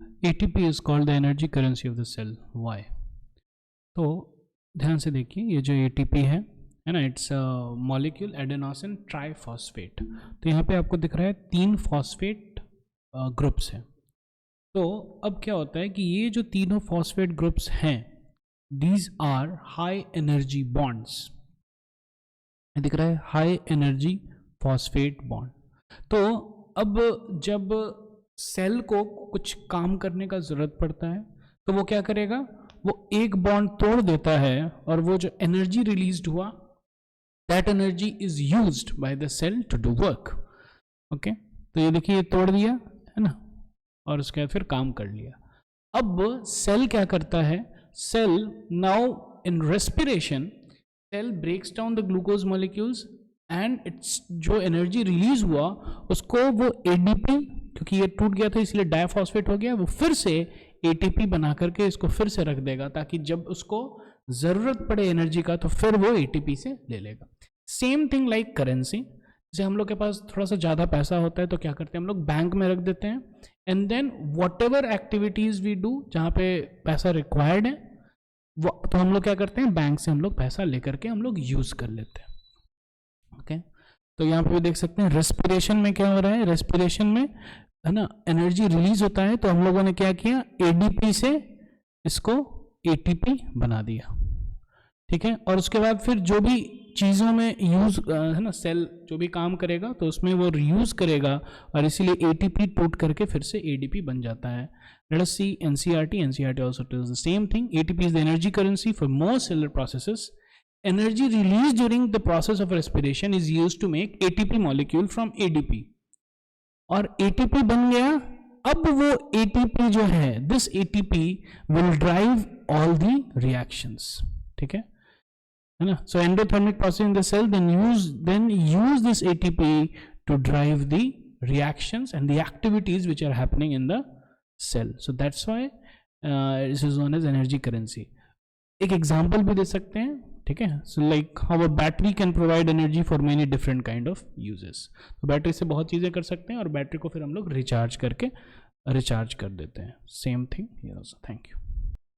ATP is called the energy currency of the cell. Why? तो ध्यान से देखिए, ये जो ATP है ना, इट्स मॉलिक्यूल एडेनोसिन ट्राइफॉस्फेट। तो यहाँ पे आपको दिख रहा है 3 फॉस्फेट ग्रुप्स हैं। तो अब क्या होता है कि ये जो तीनों फॉस्फेट ग्रुप्स हैं, these are high energy bonds. दिख रहा है हाई एनर्जी फॉस्फेट बॉन्ड। तो अब जब सेल को कुछ काम करने का जरूरत पड़ता है तो वो क्या करेगा, वो एक बॉन्ड तोड़ देता है और वो जो एनर्जी रिलीज्ड हुआ, that energy is used by the cell to do work. Okay, तो ये देखिए, ये तोड़ दिया है ना, और उसके बाद फिर काम कर लिया। अब सेल क्या करता है, cell now in respiration, cell breaks down the glucose molecules and its जो एनर्जी रिलीज हुआ उसको वो एडीपी, क्योंकि ये टूट गया था इसलिए डाइफॉस्फेट हो गया, वो फिर से एटीपी बना करके इसको फिर से रख देगा, ताकि जब उसको जरूरत पड़े एनर्जी का तो फिर वो एटीपी से ले लेगा। Same thing like currency. जैसे हम लोग के पास थोड़ा सा ज़्यादा पैसा होता है तो क्या करते हैं, हम लोग बैंक में रख देते हैं, and then whatever activities we do जहाँ पे पैसा रिक्वायर्ड है, वो तो हम लोग क्या करते हैं, बैंक से हम लोग पैसा लेकर के हम लोग यूज़ कर लेते हैं। ओके, तो यहाँ पे भी देख सकते हैं रेस्पिरेशन में क्या हो रहा है, रेस्पिरेशन में है ना एनर्जी रिलीज होता है, तो हम लोगों ने क्या किया, एडीपी से इसको एटीपी बना दिया। ठीक है, और उसके बाद फिर जो भी चीज़ों में यूज है ना, सेल जो भी काम करेगा तो उसमें वो रीयूज करेगा, और इसीलिए एटीपी टूट करके फिर से एडीपी बन जाता है। Let us see NCERT also tells the same thing. ATP is the energy currency for most cellular processes. Energy released during the process of respiration is used to make ATP molecule from ADP। और ATP बन गया, अब वो ATP जो है, this ATP will drive all the reactions। ठीक है ना, so endothermic process in the cell then use this ATP to drive the reactions and the activities which are happening in the cell। So that's why this is known as energy currency। एक example भी दे सकते हैं, ठीक है, so like how a battery can provide energy for many different kind of uses. तो battery से बहुत चीज़ें कर सकते हैं और बैटरी को फिर हम लोग रिचार्ज करके रिचार्ज कर देते हैं। Same thing here also. Thank you.